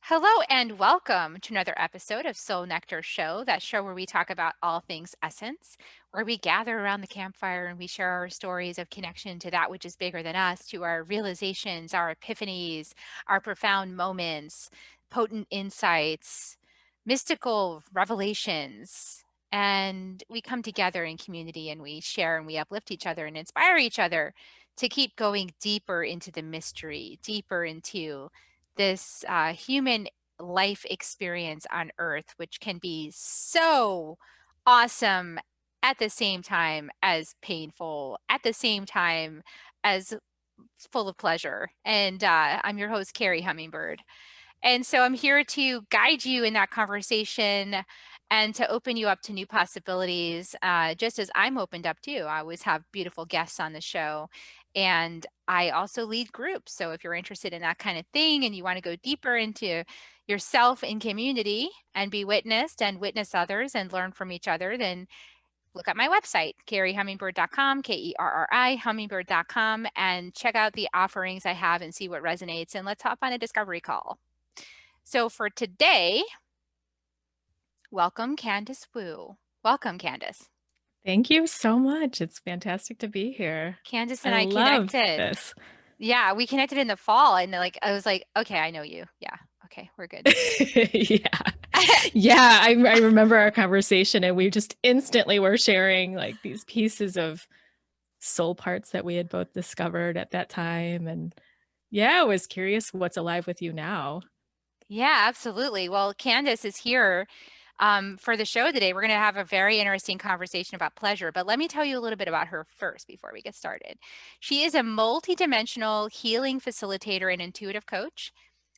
Hello and welcome to another episode of Soul Nectar Show, that show where we talk about all things essence, where we gather around the campfire and we share our stories of connection to that which is bigger than us, to our realizations, our epiphanies, our profound moments, potent insights, mystical revelations. And we come together in community and we share and we uplift each other and inspire each other to keep going deeper into the mystery, deeper into this human life experience on earth, which can be so awesome at the same time as painful, at the same time as full of pleasure. And I'm your host, Carrie Hummingbird. And so I'm here to guide you in that conversation and to open you up to new possibilities, just as I'm opened up too. I always have beautiful guests on the show. And I also lead groups. So if you're interested in that kind of thing and you want to go deeper into yourself in community and be witnessed and witness others and learn from each other, then look at my website, carriehummingbird.com, Kerri, hummingbird.com, and check out the offerings I have and see what resonates. And let's hop on a discovery call. So for today, welcome Candice Wu. Welcome, Candice. Thank you so much. It's fantastic to be here. Candice I and I love connected. this. Yeah, we connected in the fall and I was like, okay, I know you. Yeah. Okay, we're good. Yeah. Yeah, I remember our conversation and we just instantly were sharing like these pieces of soul parts that we had both discovered at that time. And yeah, I was curious what's alive with you now. Yeah, absolutely. Well, Candice is here for the show today. We're going to have a very interesting conversation about pleasure, but let me tell you a little bit about her first before we get started. She is a multidimensional healing facilitator and intuitive coach.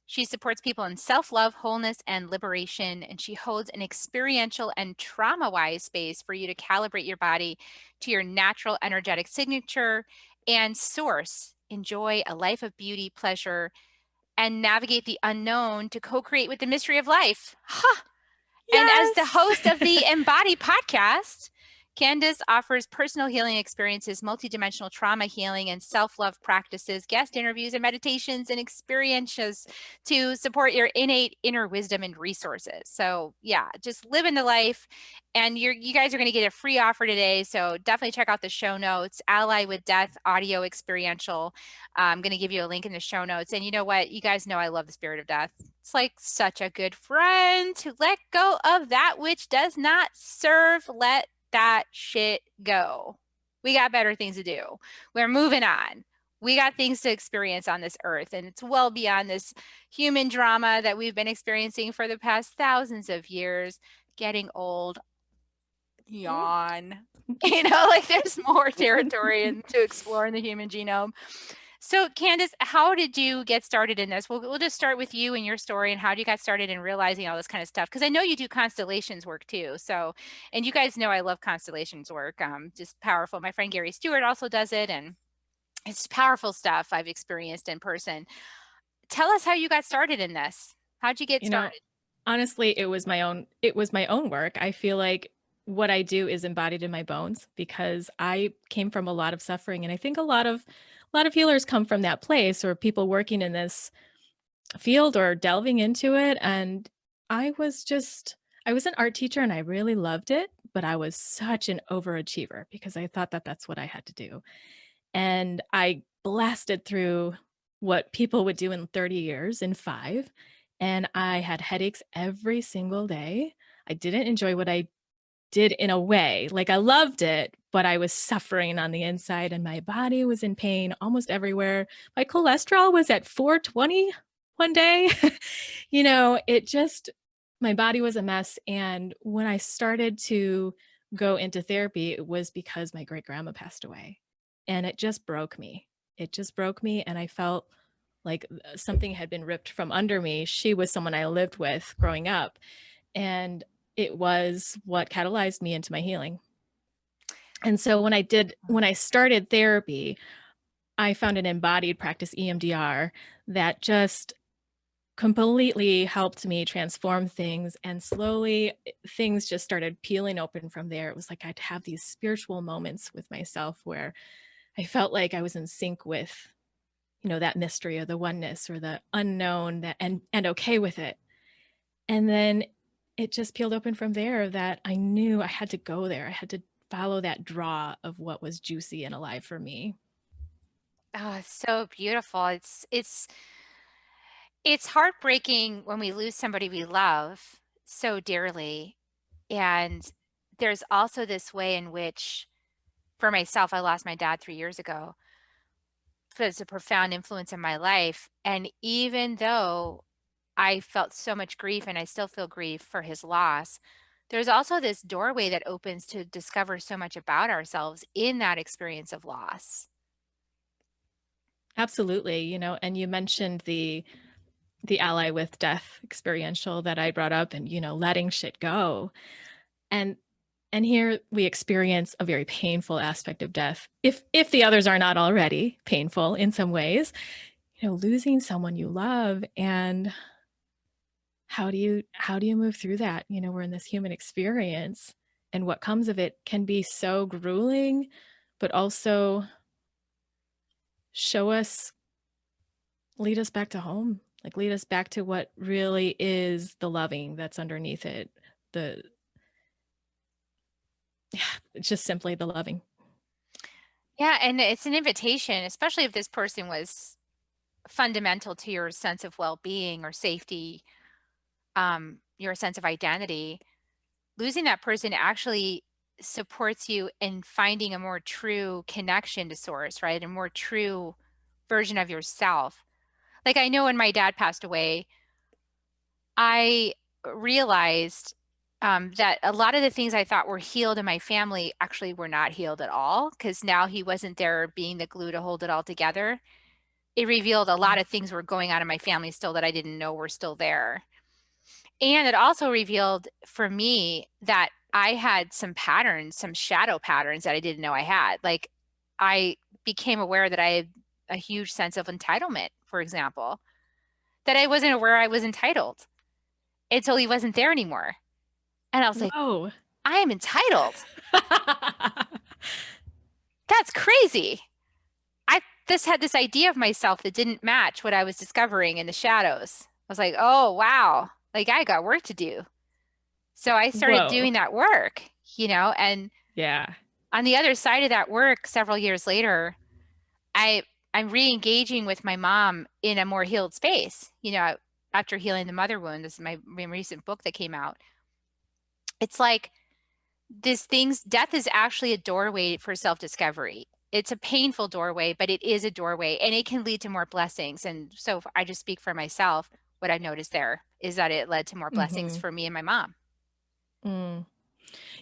She supports people in self-love, wholeness, and liberation, and she holds an experiential and trauma-wise space for you to calibrate your body to your natural energetic signature and source. Enjoy a life of beauty, pleasure, and navigate the unknown to co-create with the mystery of life. Ha! And as the Yes. host of the Embody podcast, Candice offers personal healing experiences, multidimensional trauma healing, and self-love practices, guest interviews and meditations and experiences to support your innate inner wisdom and resources. So yeah, just living the life. And you guys are going to get a free offer today. So definitely check out the show notes, Ally with Death Audio Experiential. I'm going to give you a link in the show notes. And you know what? You guys know I love the spirit of death. It's like such a good friend to let go of that which does not serve. Let that shit go. We got better things to do. We're moving on. We got things to experience on this earth, and it's well beyond this human drama that we've been experiencing for the past thousands of years. Getting old, yawn. Like there's more territory to explore in the human genome. So Candice, how did you get started in this? We'll just start with you and your story and how you got started in realizing all this kind of stuff. Because I know you do constellations work too. So, and you guys know I love constellations work. Just powerful. My friend Gary Stewart also does it, and it's powerful stuff I've experienced in person. Tell us how you got started in this. How'd you get You know, started? honestly, it was my own work. I feel like what I do is embodied in my bones because I came from a lot of suffering and I think a lot of healers come from that place or people working in this field or delving into it and I was an art teacher and I really loved it, but I was such an overachiever because I thought that that's what I had to do. And I blasted through what people would do in 30 years in 5, and I had headaches every single day. I didn't enjoy what I did in a way. Like, I loved it, but I was suffering on the inside, and my body was in pain almost everywhere. My cholesterol was at 420 one day. It just my body was a mess, and when I started to go into therapy, it was because my great-grandma passed away, and it just broke me. It just broke me, and I felt like, something had been ripped from under me. She was someone I lived with growing up, and it was what catalyzed me into my healing. And so when I started therapy, I found an embodied practice, EMDR, that just completely helped me transform things, and slowly things just started peeling open from there. It was like I'd have these spiritual moments with myself where I felt like I was in sync with that mystery or the oneness or the unknown, that and okay with it. And then it just peeled open from there that I knew I had to go there. I had to follow that draw of what was juicy and alive for me. Oh, it's so beautiful. It's heartbreaking when we lose somebody we love so dearly. And there's also this way in which, for myself, I lost my dad 3 years ago. So it's a profound influence in my life. And even though I felt so much grief and I still feel grief for his loss, there's also this doorway that opens to discover so much about ourselves in that experience of loss. Absolutely, and you mentioned the ally with death experiential that I brought up and, letting shit go. And and here we experience a very painful aspect of death. If the others are not already painful in some ways, losing someone you love, and how do you move through that? We're in this human experience, and what comes of it can be so grueling, but also show us lead us back to home, like lead us back to what really is the loving that's underneath it. The Yeah, it's just simply the loving. Yeah, and it's an invitation, especially if this person was fundamental to your sense of well-being or safety, your sense of identity. Losing that person actually supports you in finding a more true connection to source, right? A more true version of yourself. Like, I know when my dad passed away, I realized that a lot of the things I thought were healed in my family actually were not healed at all, because now he wasn't there being the glue to hold it all together. It revealed a lot Mm. of things were going on in my family still that I didn't know were still there. And it also revealed for me that I had some patterns, some shadow patterns that I didn't know I had. Like, I became aware that I had a huge sense of entitlement, for example, that I wasn't aware I was entitled until he wasn't there anymore. And I was like, Whoa. I am entitled. That's crazy. I just had this idea of myself that didn't match what I was discovering in the shadows. I was like, oh, wow, like I got work to do. So I started Whoa. doing that work, and Yeah. on the other side of that work, several years later, I I'm re-engaging with my mom in a more healed space, after healing the mother wound. This is my recent book that came out. It's like death is actually a doorway for self-discovery. It's a painful doorway, but it is a doorway and it can lead to more blessings. And so I just speak for myself. What I've noticed there is that it led to more blessings Mhm. for me and my mom. Mm.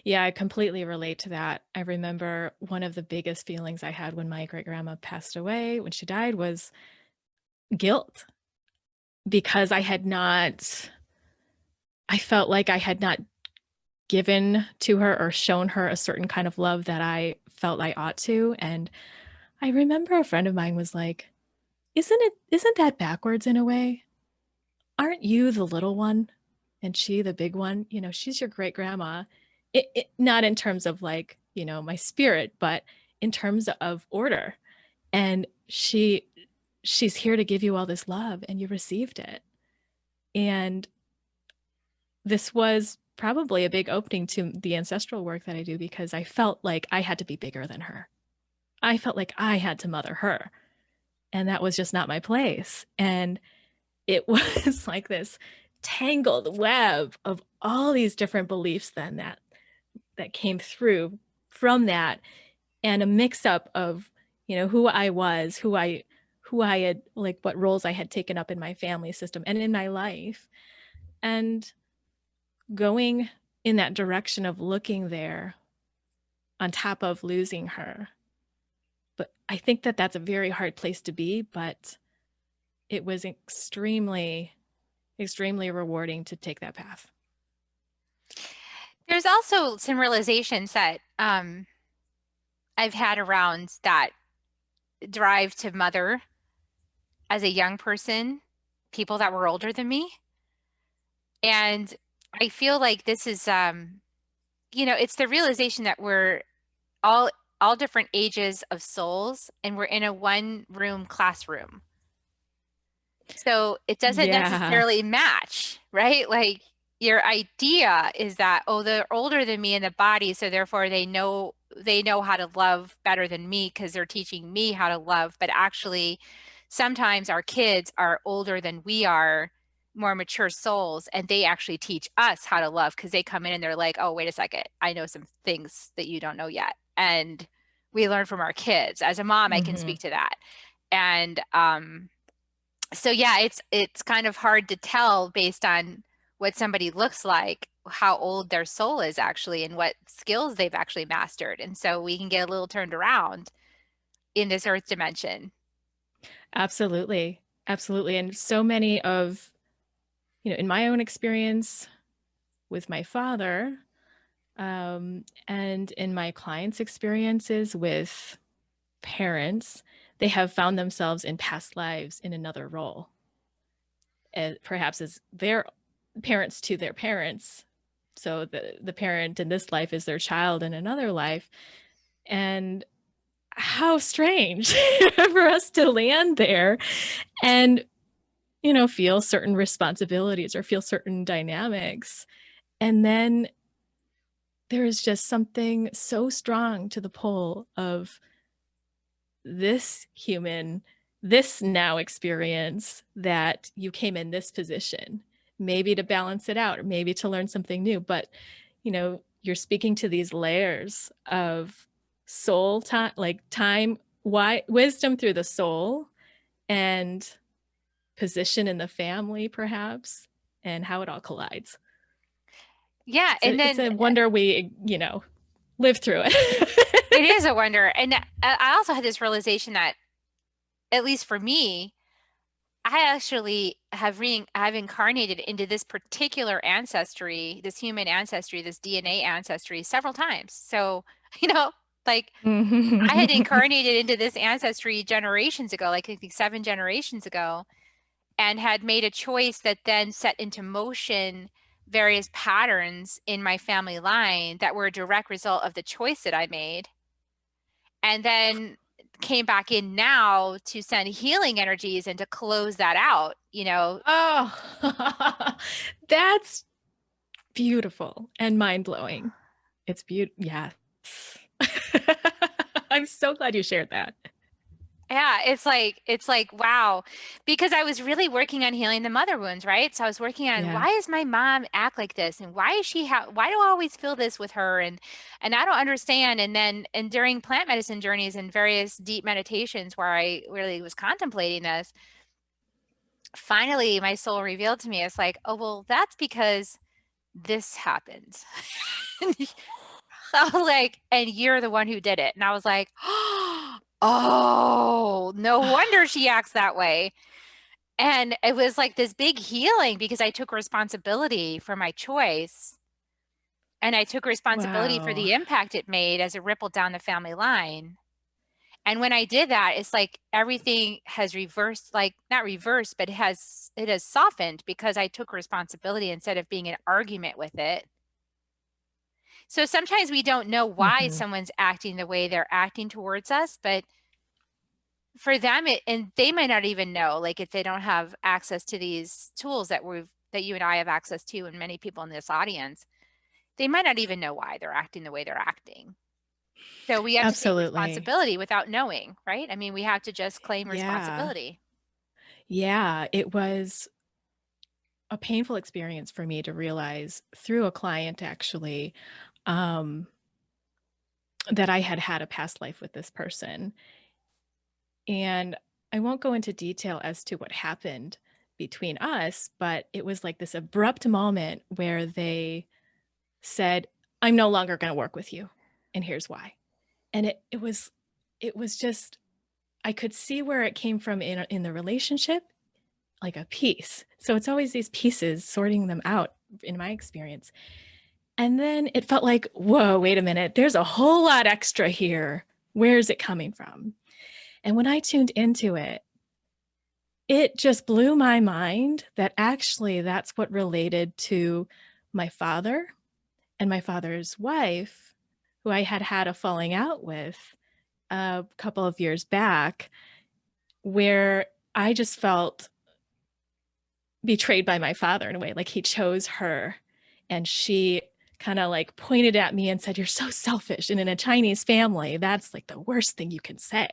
Yeah, I completely relate to that. I remember one of the biggest feelings I had when my great grandma passed away, when she died, was guilt, because I felt like I had not given to her or shown her a certain kind of love that I felt I ought to. And I remember a friend of mine was like, isn't that backwards in a way? Aren't you the little one and she the big one? She's your great grandma. Not in terms of like, my spirit, but in terms of order. And she's here to give you all this love, and you received it. And this was probably a big opening to the ancestral work that I do, because I felt like I had to be bigger than her. I felt like I had to mother her. And that was just not my place. And it was like this tangled web of all these different beliefs then that came through from that, and a mix up of, who I was, who I had, like what roles I had taken up in my family system and in my life, and going in that direction of looking there on top of losing her. But I think that that's a very hard place to be, but it was extremely rewarding to take that path. There's also some realizations that I've had around that drive to mother as a young person, people that were older than me. And I feel like this is, it's the realization that we're all all different ages of souls and we're in a one room classroom. So it doesn't Yeah. necessarily match, right? Like your idea is that, oh, they're older than me in the body, so therefore they know how to love better than me because they're teaching me how to love. But actually, sometimes our kids are older than we are, more mature souls, and they actually teach us how to love because they come in and they're like, oh, wait a second, I know some things that you don't know yet. And we learn from our kids. As a mom, I can Hmm. speak to that. And so yeah, it's kind of hard to tell based on what somebody looks like, how old their soul is actually and what skills they've actually mastered. And so we can get a little turned around in this earth dimension. Absolutely. Absolutely. And so many of, in my own experience with my father, and in my clients' experiences with parents, they have found themselves in past lives in another role, perhaps as their parents to their parents. So the parent in this life is their child in another life. And how strange for us to land there and, feel certain responsibilities or feel certain dynamics. And then there is just something so strong to the pull of this human, this now experience that you came in this position, maybe to balance it out, or maybe to learn something new. But, you're speaking to these layers of soul time, like time, why wisdom through the soul and position in the family, perhaps, and how it all collides. Yeah, and It's then a wonder we, live through it. it is a wonder. And I also had this realization that, at least for me, I actually have incarnated into this particular ancestry, this human ancestry, this DNA ancestry several times. So, you know, like I had Mhm. incarnated into this ancestry generations ago, like I think 7 generations ago, and had made a choice that then set into motion various patterns in my family line that were a direct result of the choice that I made. And then came back in now to send healing energies and to close that out, Oh, that's beautiful and mind-blowing. It's yes. I'm so glad you shared that. Yeah, it's like wow, because I was really working on healing the mother wounds, right? So I was working on, Yeah. why does my mom act like this, and why is why do I always feel this with her, and I don't understand. And then and during plant medicine journeys and various deep meditations where I really was contemplating this, finally my soul revealed to me, it's like, oh well, that's because this happened. I was like, and you're the one who did it. And I was like, oh, no wonder she acts that way. And it was like this big healing because I took responsibility for my choice. And I took responsibility for Wow. the impact it made as it rippled down the family line. And when I did that, it's like everything has reversed, like not reversed, but it has softened because I took responsibility instead of being in argument with it. So sometimes we don't know why Mhm. someone's acting the way they're acting towards us, but for them and they might not even know, like if they don't have access to these tools that you and I have access to, and many people in this audience, they might not even know why they're acting the way they're acting. So we have to take Absolutely. responsibility without knowing, right? I mean, we have to just claim Yeah. responsibility. Yeah, it was a painful experience for me to realize through a client actually, um, that I had had a past life with this person. And I won't go into detail as to what happened between us, but it was like this abrupt moment where they said, "I'm no longer gonna work with you, and here's why." And it was just I could see where it came from in the relationship, like a piece. So it's always these pieces, sorting them out in my experience. And then it felt like, "Whoa, wait a minute, there's a whole lot extra here. Where is it coming from?" And when I tuned into it, it just blew my mind that actually that's what related to my father and my father's wife, who I had had a falling out with a couple of years back, where I just felt betrayed by my father in a way, like he chose her, and she kinda, like, pointed at me and said, "You're so selfish," and in a Chinese family, that's, like, the worst thing you can say.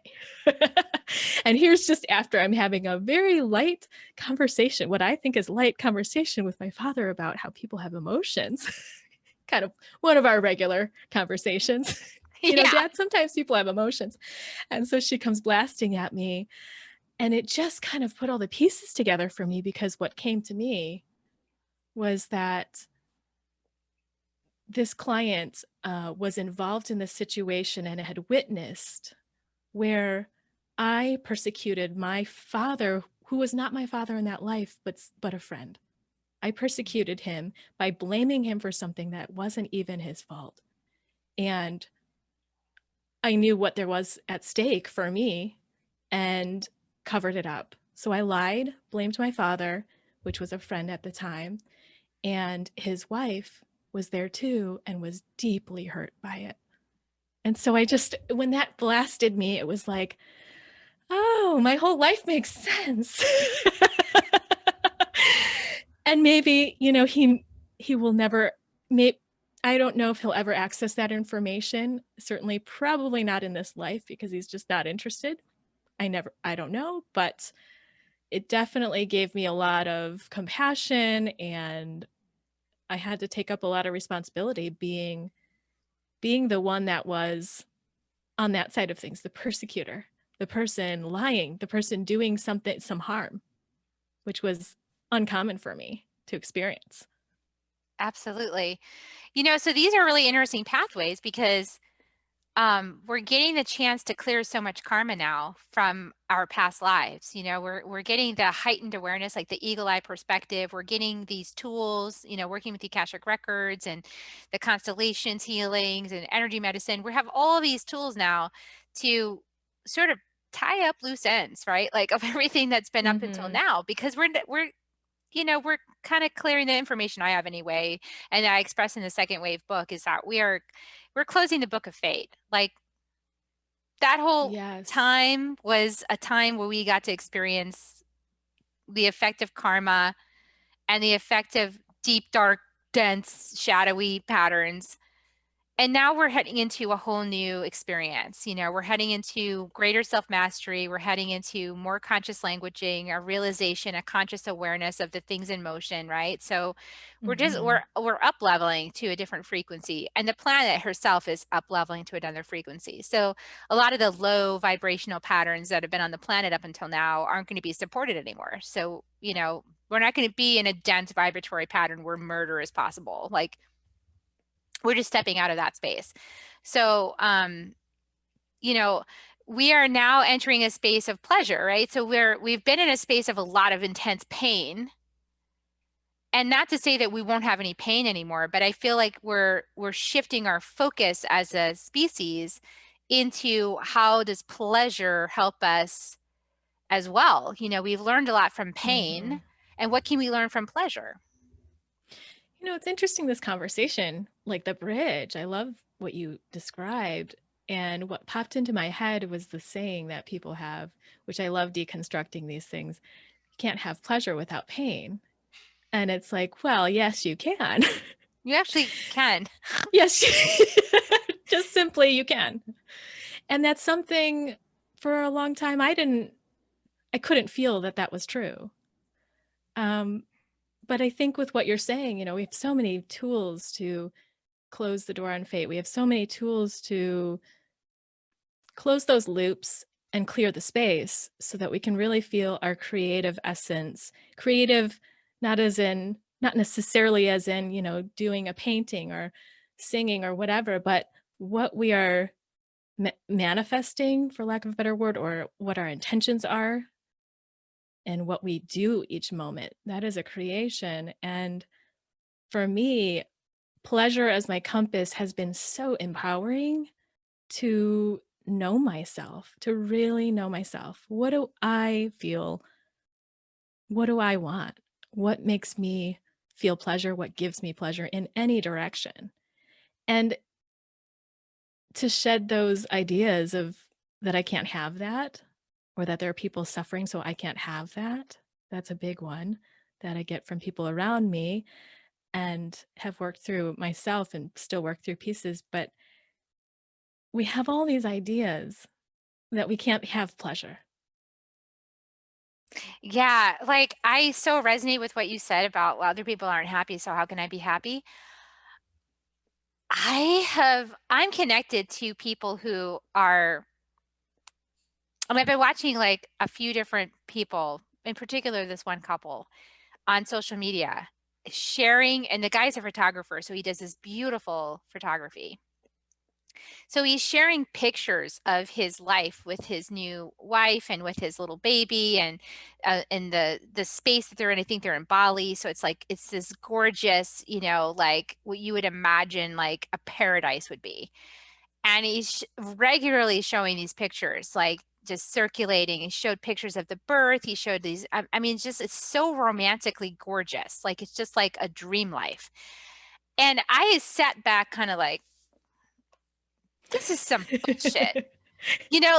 And here's just after I'm having a very light conversation, what I think is light conversation with my father about how people have emotions, kind of one of our regular conversations. You know, Yeah. "Dad, sometimes people have emotions." And so she comes blasting at me, and it just kind of put all the pieces together for me because what came to me was that this client was involved in this situation and had witnessed where I persecuted my father, who was not my father in that life, but a friend. I persecuted him by blaming him for something that wasn't even his fault. And I knew what there was at stake for me and covered it up. So I lied, blamed my father, which was a friend at the time, and his wife was there too and was deeply hurt by it. And so I just when that blasted me, it was like, "Oh, my whole life makes sense." And maybe, you know, he will never may I don't know if he'll ever access that information, certainly probably not in this life because he's just not interested. I don't know, but it definitely gave me a lot of compassion, and I had to take up a lot of responsibility being the one that was on that side of things, the persecutor, the person lying, the person doing some harm, which was uncommon for me to experience. Absolutely. So these are really interesting pathways because we're getting the chance to clear so much karma now from our past lives. We're getting the heightened awareness, like the eagle eye perspective. We're getting these tools, working with the Akashic records and the constellations healings and energy medicine. We have all these tools now to sort of tie up loose ends, right? Like of everything that's been up until Mhm. now, because we're kind of clearing the information I have anyway, and I express in the second wave book is that we're closing the book of fate. Like that whole Yes. time was a time where we got to experience the effect of karma and the effect of deep, dark, dense, shadowy patterns. And now we're heading into a whole new experience. We're heading into greater self mastery. We're heading into more conscious languaging, a realization, a conscious awareness of the things in motion, right? So we're just Mhm. we're up leveling to a different frequency, and the planet herself is up leveling to another frequency. So a lot of the low vibrational patterns that have been on the planet up until now aren't going to be supported anymore. So we're not going to be in a dense vibratory pattern where murder is possible. Like we're just stepping out of that space. So, you know, we are now entering a space of pleasure, right? So we've been in a space of a lot of intense pain. And not to say that we won't have any pain anymore, but I feel like we're shifting our focus as a species into how does pleasure help us as well. We've learned a lot from pain, Mhm. and what can we learn from pleasure? You know, it's interesting this conversation, like the bridge. I love what you described. And what popped into my head was the saying that people have, which I love deconstructing these things. You can't have pleasure without pain. And it's like, well, yes, you can. You actually can. Yes, just simply you can. And that's something for a long time I couldn't feel that that was true. Um, but I think with what you're saying, you know, we have so many tools to close the door on fate. We have so many tools to close those loops and clear the space so that we can really feel our creative essence. Creative, not necessarily as in, you know, doing a painting or singing or whatever, but what we are manifesting, for lack of a better word, or what our intentions are and what we do each moment. That is a creation. And for me, pleasure as my compass has been so empowering to know myself, to really know myself. What do I feel? What do I want? What makes me feel pleasure? What gives me pleasure in any direction? And to shed those ideas of that I can't have that or that there are people suffering so I can't have that. That's a big one. that I get from people around me and have worked through myself and still work through pieces. But we have all these ideas that we can't have pleasure. Yeah, like I so resonate with what you said about, well, other people aren't happy, so how can I be happy? I'm connected to people who are, I mean, I've been watching like a few different people, in particular this one couple on social media sharing, and the guy's a photographer, so he does this beautiful photography. So he's sharing pictures of his life with his new wife and with his little baby, and the space that they're in. I think they're in Bali, so it's like it's this gorgeous, like what you would imagine like a paradise would be. And he's regularly showing these pictures, like just circulating. He showed pictures of the birth. He showed these. I mean, just it's so romantically gorgeous. Like it's just like a dream life. And I sat back, kind of like, this is some bullshit.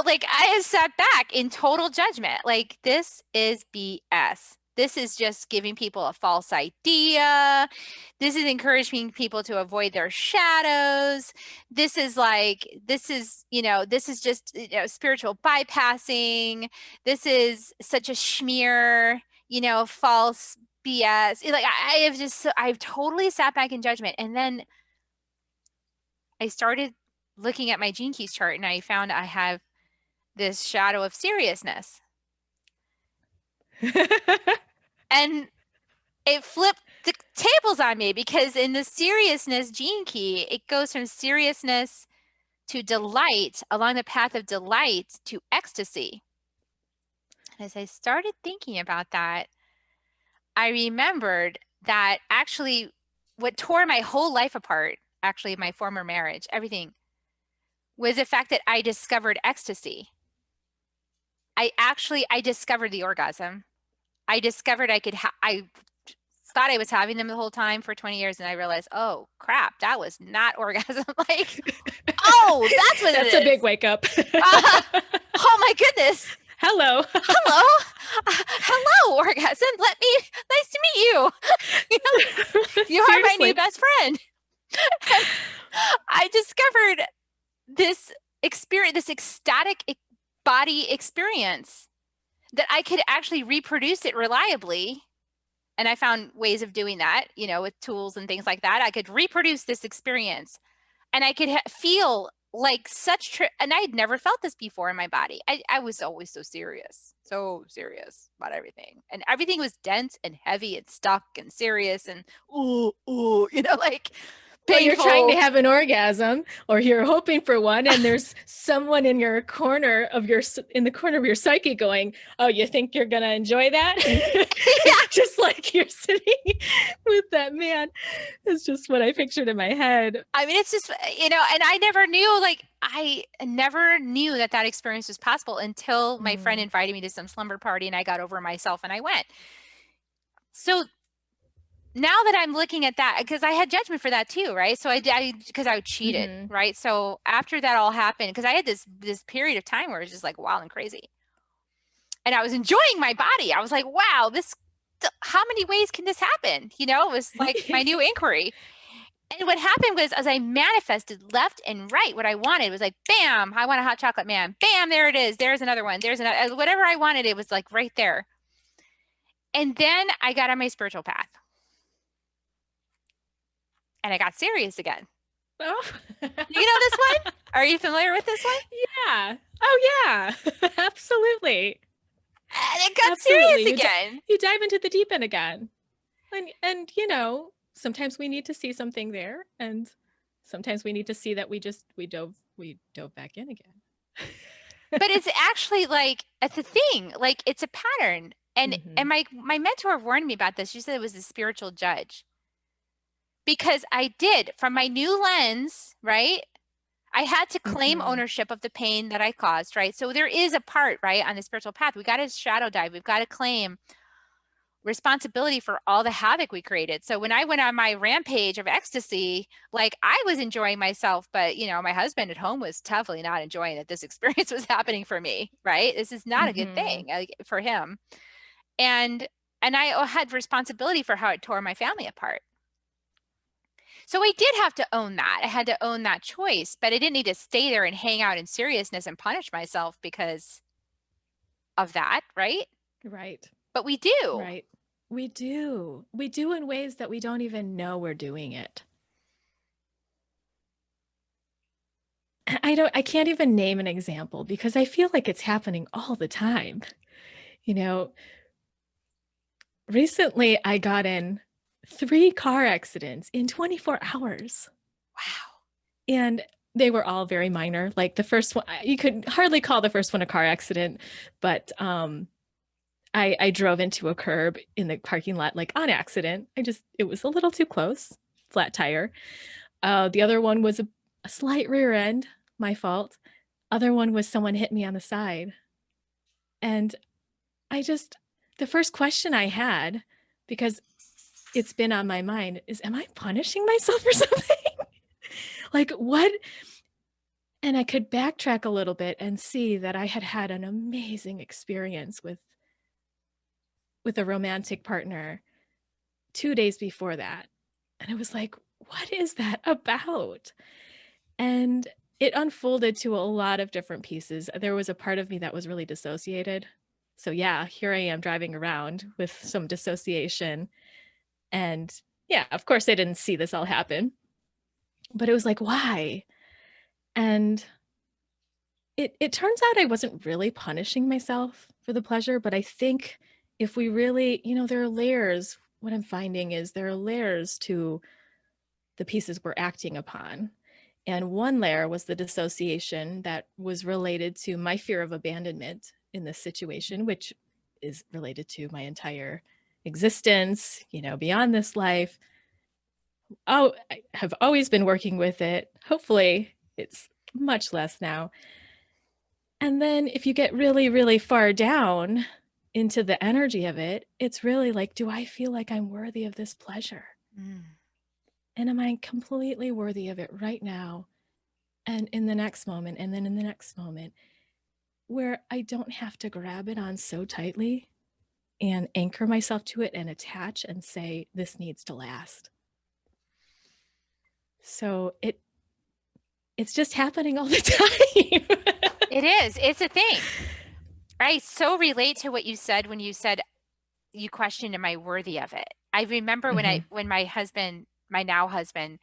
Like I sat back in total judgment. Like, this is BS. This is just giving people a false idea. This is encouraging people to avoid their shadows. This is just, spiritual bypassing. This is such a schmear, false BS. Like I've totally sat back in judgment. And then I started looking at my Gene Keys chart, and I found I have this shadow of seriousness. And it flipped the tables on me, because in the seriousness Gene Key, it goes from seriousness to delight, along the path of delight to ecstasy. And as I started thinking about that, I remembered that actually what tore my whole life apart, actually my former marriage, everything, was the fact that I discovered ecstasy. I discovered the orgasm. I discovered I thought I was having them the whole time for 20 years, and I realized, oh crap, that was not orgasm. Like, oh, that's what it That's a big is. wake up. Oh my goodness. Hello. Hello. Hello, orgasm. Nice to meet you. You are my new Seriously. best friend. And I discovered this experience, this ecstatic body experience, that I could actually reproduce it reliably. And I found ways of doing that, with tools and things like that. I could reproduce this experience, and I could feel like and I had never felt this before in my body. I was always so serious about everything. And everything was dense and heavy and stuck and serious and, ooh, like Or you're trying to painful. have an orgasm, or you're hoping for one, and there's someone in the corner of your psyche going, "Oh, you think you're gonna enjoy that?" Yeah. Just like you're sitting with that man. It's just what I pictured in my head. I mean, it's just, and I never knew that experience was possible until my friend Mm. invited me to some slumber party, and I got over myself and I went. So now that I'm looking at that, because I had judgment for that too, right? So because I cheated, Mhm. right? So after that all happened, because I had this period of time where it was just like wild and crazy, and I was enjoying my body. I was like, wow, how many ways can this happen? It was like my new inquiry. And what happened was, as I manifested left and right, what I wanted was like, bam, I want a hot chocolate man. Bam, there it is. There's another one. There's another, whatever I wanted, it was like right there. And then I got on my spiritual path, and I got serious again. Oh. You know this one? Are you familiar with this one? Yeah. Oh, yeah. Absolutely. And it got Absolutely. serious again. You dive into the deep end again. And sometimes we need to see something there, and sometimes we need to see that we dove back in again. But it's actually like, it's a thing. Like, it's a pattern. And Mhm. and my mentor warned me about this. She said it was a spiritual judge. Because I did, from my new lens, right? I had to claim Mhm. ownership of the pain that I caused, right? So there is a part, right, on the spiritual path. We got to shadow dive. We've got to claim responsibility for all the havoc we created. So when I went on my rampage of ecstasy, like, I was enjoying myself, but my husband at home was definitely not enjoying that this experience was happening for me, right? This is not a good Mhm. thing, like, for him. And And I had responsibility for how it tore my family apart. So I did have to own that. I had to own that choice, but I didn't need to stay there and hang out in seriousness and punish myself because of that, right? Right. But we do. Right. We do. We do in ways that we don't even know we're doing it. I can't even name an example because I feel like it's happening all the time. You know, recently I got in 3 car accidents in 24 hours, Wow. and they were all very minor. Like the first one, you could hardly call the first one a car accident, but I drove into a curb in the parking lot like on accident. It was a little too close, flat tire. The other one was a slight rear end, my fault. Other one was someone hit me on the side. And I just the first question I had, because it's been on my mind, is, "Am I punishing myself or something?" Like, what? And I could backtrack a little bit and see that I had had an amazing experience with a romantic partner 2 days before that. And I was like, "What is that about?" And it unfolded to a lot of different pieces. There was a part of me that was really dissociated. So, yeah, here I am driving around with some dissociation. And yeah, of course, I didn't see this all happen, but it was like, why? And it turns out I wasn't really punishing myself for the pleasure, but I think if we really, there are layers. What I'm finding is there are layers to the pieces we're acting upon. And one layer was the dissociation that was related to my fear of abandonment in this situation, which is related to my entire existence, beyond this life. Oh, I have always been working with it. Hopefully, it's much less now. And then if you get really, really far down into the energy of it, it's really like, do I feel like I'm worthy of this pleasure? Mm. And am I completely worthy of it right now? And in the next moment, and then in the next moment, where I don't have to grab it on so tightly and anchor myself to it and attach and say, this needs to last. So it's just happening all the time. It is. It's a thing. I so relate to what you said when you said you questioned, am I worthy of it? I remember when Mhm. when my husband, my now husband,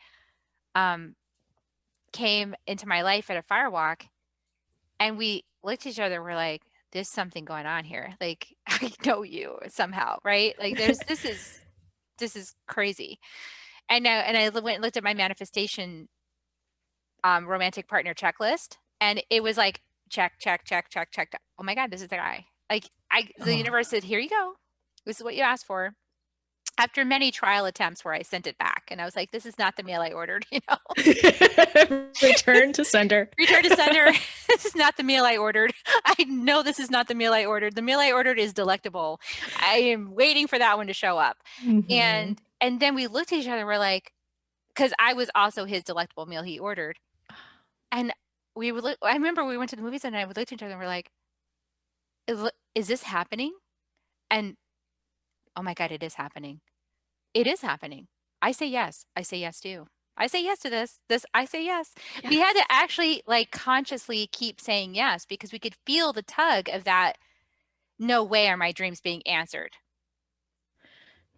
um, came into my life at a fire walk and we looked at each other, we're like, there's something going on here. Like, I know you somehow, right? Like this is crazy. And I went and looked at my manifestation romantic partner checklist, and it was like check, check, check, check, check. Oh my God, this is the guy. Like the Oh. universe said, here you go. This is what you asked for. After many trial attempts where I sent it back, and I was like, this is not the meal I ordered, Return to sender. Return to sender. This is not the meal I ordered. I know this is not the meal I ordered. The meal I ordered is delectable. I am waiting for that one to show up. Mhm. And then we looked at each other, we're like, because I was also his delectable meal he ordered. And we would look, I remember we went to the movies and I would look at each other and we're like, is this happening? And oh my God, it is happening. It is happening. I say yes. I say yes too. I say yes to this. This I say yes. We had to Yes. actually like consciously keep saying yes because we could feel the tug of that. No way are my dreams being answered.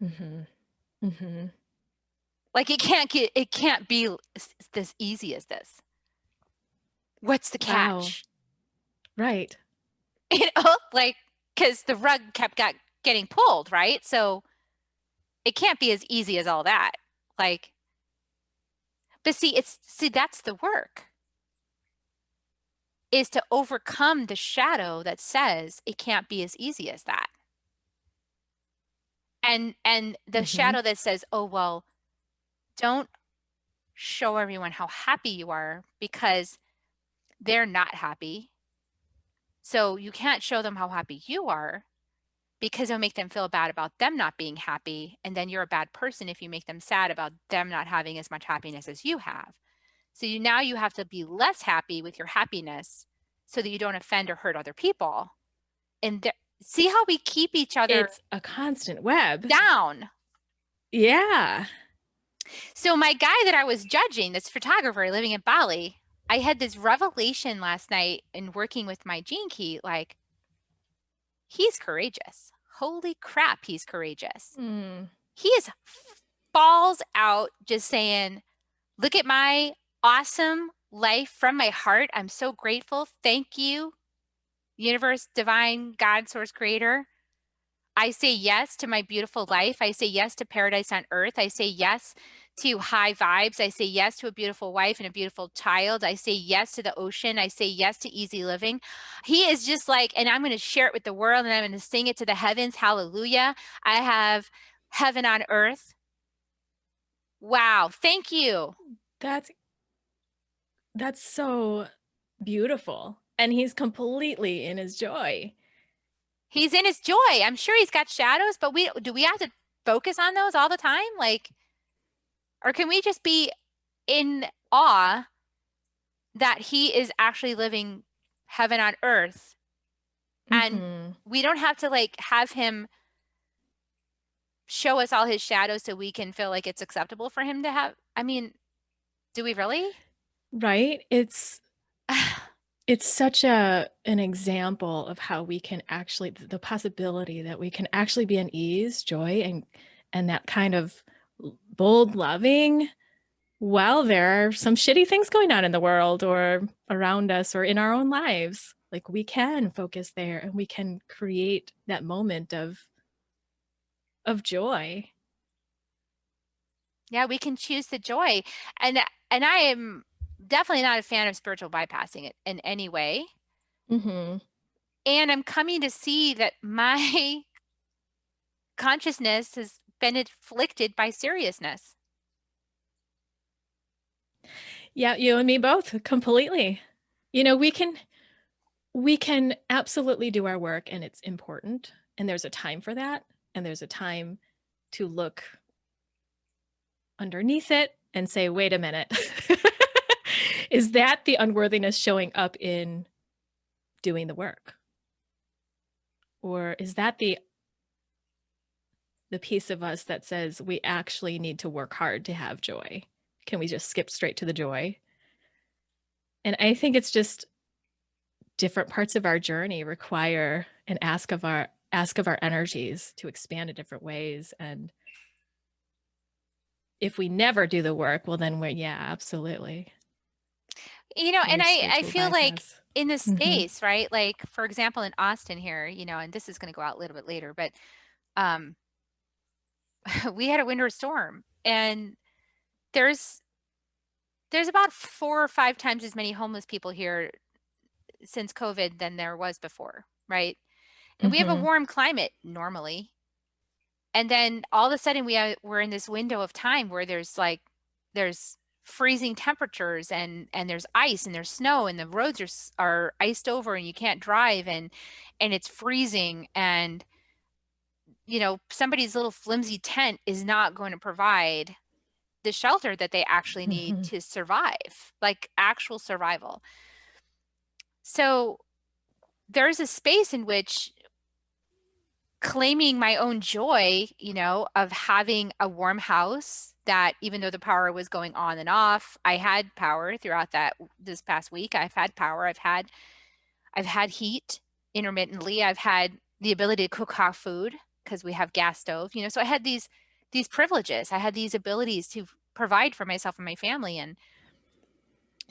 Mhm. Mhm. Like it can't be this easy as this. What's the Wow. catch? Right. Like because the rug getting pulled, right? So it can't be as easy as all that. Like, but see that's the work is to overcome the shadow that says it can't be as easy as that. And the Mhm. shadow that says, "Oh, well, don't show everyone how happy you are because they're not happy. So you can't show them how happy you are because it'll make them feel bad about them not being happy, and then you're a bad person if you make them sad about them not having as much happiness as you have. So now you have to be less happy with your happiness so that you don't offend or hurt other people. And See how we keep each other It's a constant web. down. Yeah. So my guy that I was judging, this photographer living in Bali, I had this revelation last night in working with my gene key, like, he's courageous. Holy crap, he's courageous. Mm. He is balls out just saying, look at my awesome life from my heart. I'm so grateful. Thank you, universe, divine, God, source, creator. I say yes to my beautiful life. I say yes to paradise on earth. I say yes to high vibes. I say yes to a beautiful wife and a beautiful child. I say yes to the ocean. I say yes to easy living. He is just like, and I'm going to share it with the world and I'm going to sing it to the heavens. Hallelujah. I have heaven on earth. Wow. Thank you. That's that's so beautiful. And he's completely in his joy. He's in his joy. I'm sure he's got shadows, but do we have to focus on those all the time? Like, or can we just be in awe that he is actually living heaven on earth? And Mhm. we don't have to like have him show us all his shadows so we can feel like it's acceptable for him to have. I mean, do we really? Right? It's such an example of how we can actually the possibility that we can actually be in ease, joy, and that kind of bold loving while there are some shitty things going on in the world or around us or in our own lives. Like, we can focus there and we can create that moment of joy. Yeah, we can choose the joy. And and I am definitely not a fan of spiritual bypassing it in any way. Mhm. And I'm coming to see that my consciousness has been afflicted by seriousness. Yeah, you and me both, completely. You know, we can absolutely do our work and it's important, and there's a time for that, and there's a time to look underneath it and say, "Wait a minute. Is that the unworthiness showing up in doing the work? Or is that the piece of us that says we actually need to work hard to have joy? Can we just skip straight to the joy?" And I think it's just different parts of our journey require an ask of our energies to expand in different ways. And if we never do the work, well, then we're, yeah, absolutely. And Very I spiritual feel like bypass. in this Mhm. space, right? Like for example, in Austin here, and this is going to go out a little bit later, but um we had a winter storm and there's there's about 4 or 5 times as many homeless people here since COVID than there was before, right? And we have a Mhm. warm climate normally. And then all of a sudden we're in this window of time where there's freezing temperatures and there's ice and there's snow and the roads are iced over and you can't drive and it's freezing and somebody's little flimsy tent is not going to provide the shelter that they actually need Mhm. to survive, like actual survival. So there's a space in which claiming my own joy, of having a warm house that even though the power was going on and off, I had power throughout this past week. I've had power. I've had heat intermittently. I've had the ability to cook hot food because we have gas stove, so I had these privileges. I had these abilities to provide for myself and my family and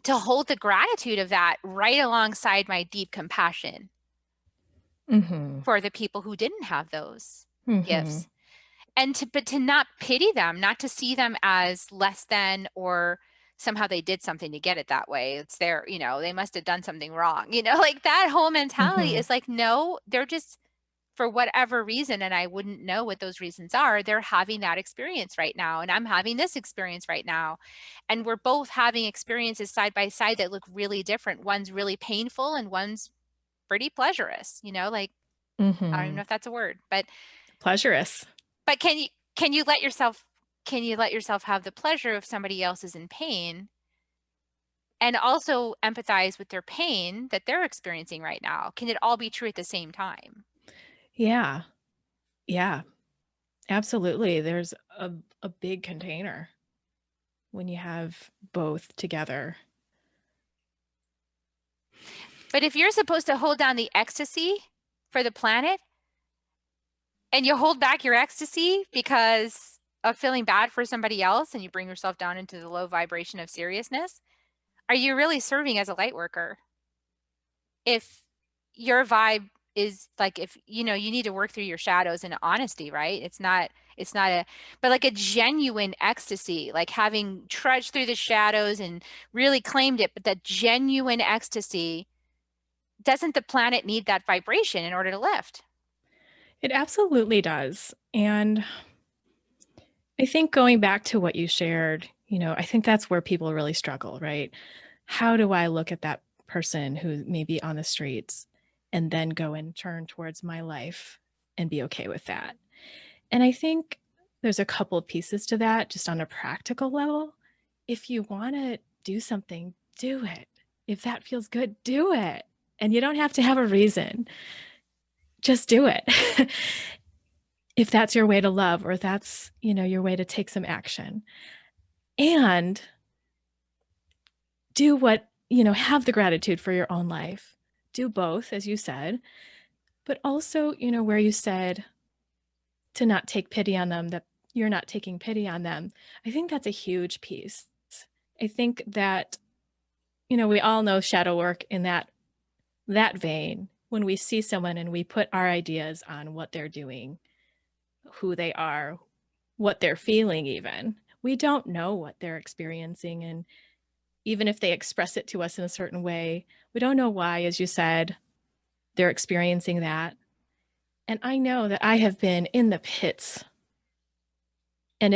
to hold the gratitude of that right alongside my deep compassion Mhm. for the people who didn't have those Mhm. gifts. And to not pity them, not to see them as less than or somehow they did something to get it that way. It's their, they must have done something wrong. Like that whole mentality Mhm. is like, no, they're just for whatever reason, and I wouldn't know what those reasons are, they're having that experience right now. And I'm having this experience right now. And we're both having experiences side by side that look really different. One's really painful and one's pretty pleasurous, like I don't even know Mhm. if that's a word, Pleasurous. but can you let yourself have the pleasure if somebody else is in pain and also empathize with their pain that they're experiencing right now? Can it all be true at the same time? Yeah. Yeah. Absolutely. There's a big container when you have both together. But if you're supposed to hold down the ecstasy for the planet and you hold back your ecstasy because of feeling bad for somebody else and you bring yourself down into the low vibration of seriousness, are you really serving as a light worker? If your vibe is like, if you know you need to work through your shadows in honesty, right? It's not a, but like a genuine ecstasy, like having trudged through the shadows and really claimed it, but that genuine ecstasy, doesn't the planet need that vibration in order to lift? It absolutely does. And I think going back to what you shared, I think that's where people really struggle, right? How do I look at that person who may be on the streets and then go and turn towards my life and be okay with that? And I think there's a couple of pieces to that just on a practical level. If you want to do something, do it. If that feels good, do it. And you don't have to have a reason. Just do it. If that's your way to love or that's, your way to take some action. And do what, have the gratitude for your own life. Do both, as you said, but also, where you said to not take pity on them, that you're not taking pity on them. I think that's a huge piece. I think that, we all know shadow work in that vein. When we see someone and we put our ideas on what they're doing, who they are, what they're feeling even. We don't know what they're experiencing, and even if they express it to us in a certain way, we don't know why, as you said, they're experiencing that. And I know that I have been in the pits. And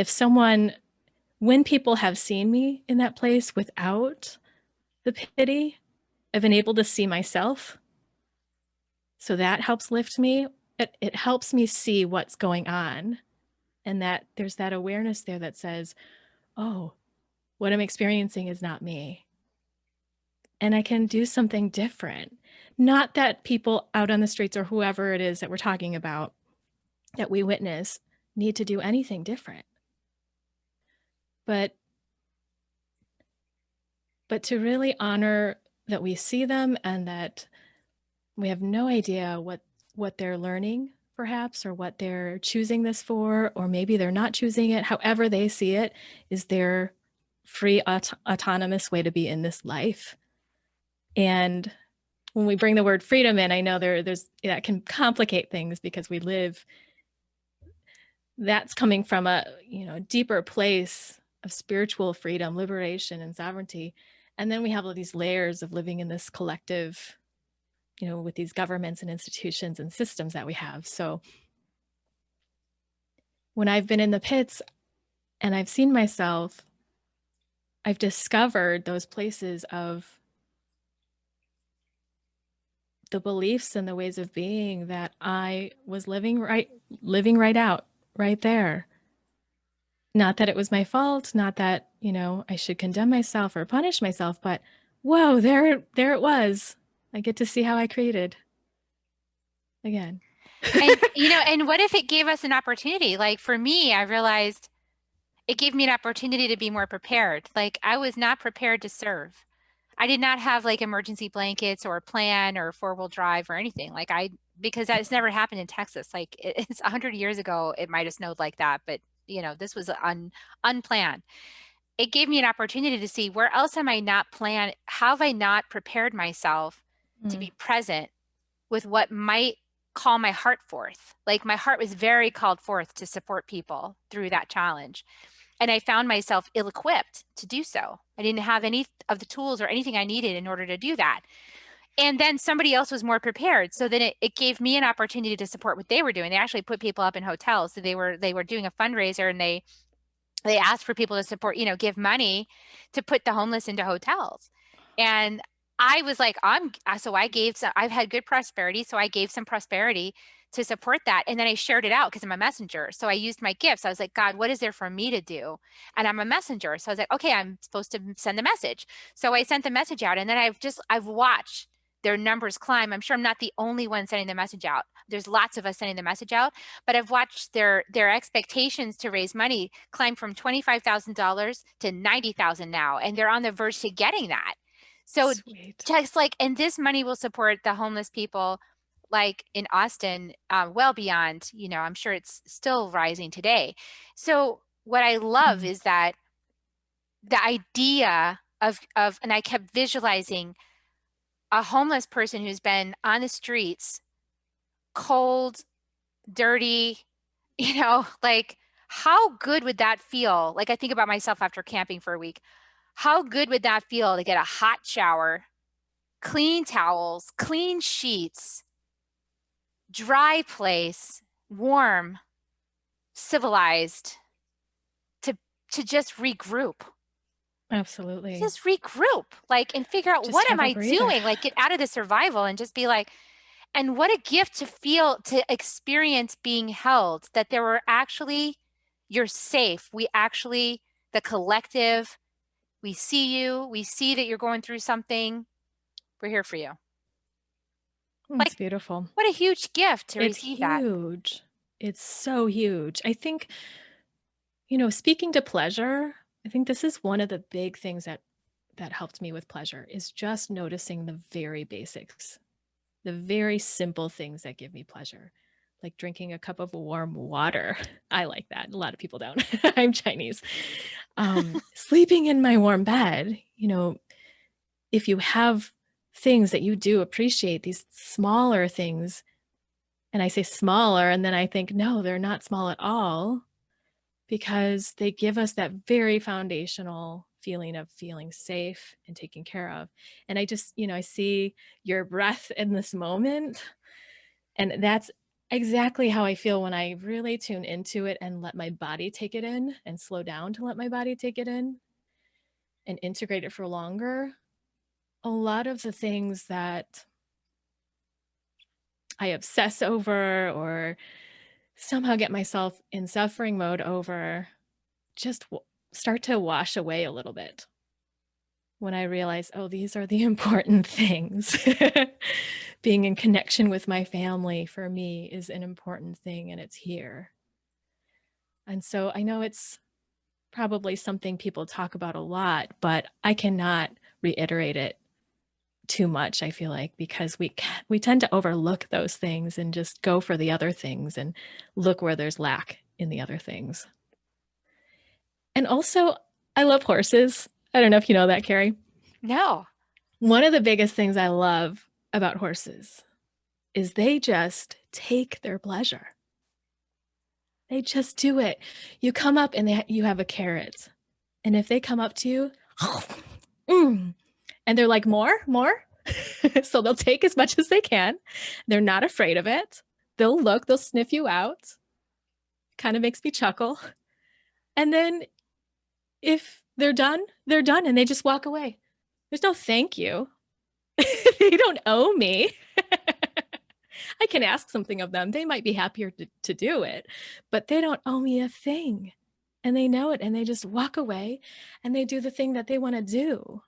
when people have seen me in that place without the pity, I've been able to see myself. So that helps lift me. It helps me see what's going on, and that there's that awareness there that says, oh, what I'm experiencing is not me. And I can do something different. Not that people out on the streets or whoever it is that we're talking about that we witness need to do anything different. But to really honor that we see them and that we have no idea what they're learning perhaps, or what they're choosing this for, or maybe they're not choosing it. However they see it is their free autonomous way to be in this life. And when we bring the word freedom in, I know there's that can complicate things because that's coming from a deeper place of spiritual freedom, liberation, and sovereignty. And then we have all these layers of living in this collective, with these governments and institutions and systems that we have. So when I've been in the pits and I've seen myself, I've discovered those places of the beliefs and the ways of being that I was living right out, right there. Not that it was my fault, not that, I should condemn myself or punish myself, but whoa, there it was. I get to see how I created again. And and what if it gave us an opportunity? Like for me, I realized it gave me an opportunity to be more prepared. Like I was not prepared to serve. I did not have like emergency blankets or a plan or four-wheel drive or anything. Because that's never happened in Texas. Like it's 100 years ago, it might have snowed like that, but this was unplanned. It gave me an opportunity to see where else am I not planned? How have I not prepared myself to Mm, be present with what might call my heart forth? Like my heart was very called forth to support people through that challenge. And I found myself ill equipped to do so. I didn't have any of the tools or anything I needed in order to do that. And then somebody else was more prepared. So then it gave me an opportunity to support what they were doing. They actually put people up in hotels. So they were doing a fundraiser, and they asked for people to support, give money to put the homeless into hotels. And I was like, so I gave some, I've had good prosperity. So I gave some prosperity to support that. And then I shared it out because I'm a messenger. So I used my gifts. I was like, God, what is there for me to do? And I'm a messenger. So I was like, okay, I'm supposed to send the message. So I sent the message out, and then I've watched their numbers climb. I'm sure I'm not the only one sending the message out. There's lots of us sending the message out, but I've watched their expectations to raise money climb from $25,000 to $90,000 now, and they're on the verge to getting that. So Sweet. just like, and this money will support the homeless people like in Austin, well beyond, I'm sure it's still rising today. So what I love Mm. is that the idea and I kept visualizing a homeless person who's been on the streets, cold, dirty, like how good would that feel? Like I think about myself after camping for a week. How good would that feel to get a hot shower, clean towels, clean sheets, dry place, warm, civilized, to just regroup. Absolutely. Just regroup, like, and figure out Just what am have a I breather. doing? Like get out of the survival and just be like, and what a gift to feel, to experience being held, that there were actually, you're safe. We actually, the collective, we see you, we see that you're going through something. We're here for you. It's Like, beautiful. what a huge gift to It's receive that. huge. It's so huge. I think, speaking to pleasure, I think this is one of the big things that helped me with pleasure is just noticing the very basics, the very simple things that give me pleasure, like drinking a cup of warm water. I like that. A lot of people don't. I'm Chinese. Sleeping in my warm bed, if you have things that you do appreciate, these smaller things, and I say smaller, and then I think, no, they're not small at all because they give us that very foundational feeling of feeling safe and taken care of. And I just, I see your breath in this moment. And that's exactly how I feel when I really tune into it and let my body take it in and slow down to let my body take it in and integrate it for longer. A lot of the things that I obsess over or somehow get myself in suffering mode over just start to wash away a little bit when I realize, oh, these are the important things. Being in connection with my family for me is an important thing and it's here. And so I know it's probably something people talk about a lot, but I cannot reiterate it too much, I feel like, because we tend to overlook those things and just go for the other things and look where there's lack in the other things. And also, I love horses. I don't know if you know that, Carrie. No. One of the biggest things I love about horses is they just take their pleasure. They just do it. You come up and you have a carrot. And if they come up to you, and they're like, more, more. So they'll take as much as they can. They're not afraid of it. They'll look, they'll sniff you out. Kind of makes me chuckle. And then if they're done and they just walk away. There's no thank you. They don't owe me. I can ask something of them. They might be happier to do it, but they don't owe me a thing. And they know it and they just walk away and they do the thing that they want to do.